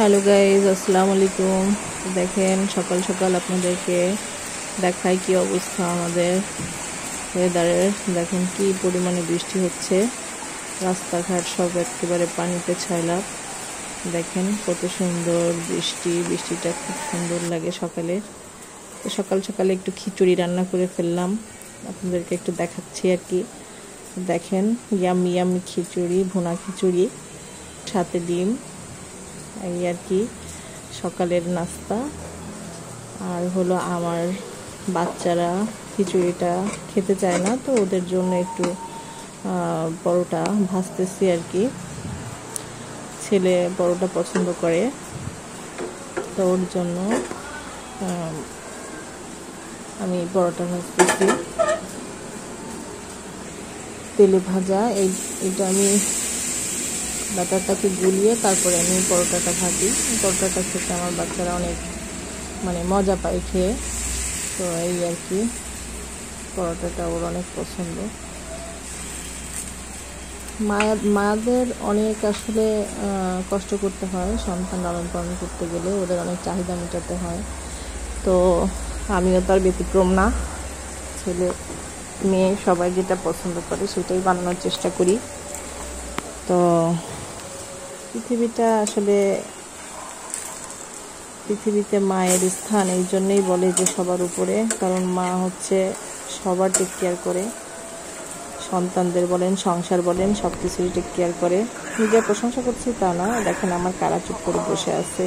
Hello guys, আসসালামু আলাইকুম। দেখেন সকাল সকাল আপনাদেরকে দেখাই কি অবস্থা আমাদের ওয়েদারের। দেখেন কি পরিমাণে বৃষ্টি হচ্ছে, রাস্তাঘাট সব একেবারে পানিতে ছাইলাম। দেখেন কত সুন্দর বৃষ্টিটা খুব সুন্দর লাগে সকালে। তো সকাল সকালে একটু খিচুড়ি রান্না করে ফেললাম, আপনাদেরকে একটু দেখাচ্ছি আর কি। দেখেন ইয়ামি ইয়ামি খিচুড়ি, ভুনা খিচুড়ি, সাথে ডিম, এই আর কি সকালের নাস্তা। আর হলো আমার বাচ্চারা খিচুড়িটা খেতে চায় না, তো ওদের জন্য একটু পরোটা ভাজতেছি আর কি। ছেলে পরোটা পছন্দ করে, তো ওর জন্য আমি পরোটা ভাজতেছি, তেলে ভাজা। এইটা আমি ব্যাটারটাকে গুলিয়ে তারপরে আমি পরোটাটা ভাজি। পরোটাটা খেতে আমার বাচ্চারা অনেক মজা পায় খেয়ে, তো এই আর কি পরোটাটা ওর অনেক পছন্দ। মায়েদের অনেক আসলে কষ্ট করতে হয় সন্তান লালন পালন করতে গেলে, ওদের অনেক চাহিদা মেটাতে হয়। তো আমিও তার ব্যতিক্রম না, ছেলে মেয়ে সবাই যেটা পছন্দ করে সেটাই বানানোর চেষ্টা করি। তো পৃথিবীতে মায়ের স্থান এই জন্যই বলে যে সবার উপরে, কারণ মা হচ্ছে সবার টেক কেয়ার করে, সন্তানদের বলেন, সংসার বলেন, সব কিছুই টেক কেয়ার করে। নিজের প্রশংসা করছি তা না, দেখেন আমার কারা চুপ করে বসে আছে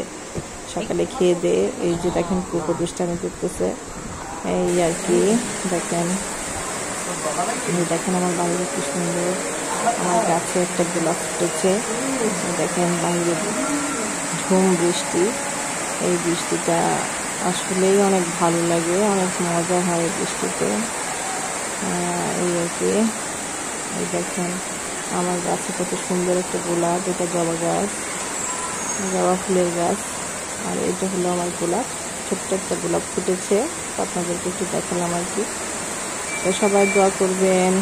সকালে খেয়ে দিয়ে। এই যে দেখেন কুকুর দুষ্টামি করতেছে, এই আর কি। দেখেন আমার বাইরে কি সুন্দর, আমার গাছে একটা গোলাপ ফুটেছে। দেখেন বাইরে ঝুম বৃষ্টি, এই বৃষ্টিটা আসলেই অনেক ভালো লাগে, অনেক মজা হয় বৃষ্টিতে, এই আর কি। এই দেখেন আমার গাছে কত সুন্দর একটা গোলাপ, এটা জবা গাছ, জবা ফুলের গাছ। আর এটা হলো আমার গোলাপ, ছোট্ট একটা গোলাপ ফুটেছে, আপনাদেরকে একটু দেখালাম আর কি। তো সবাই দোয়া করবেন।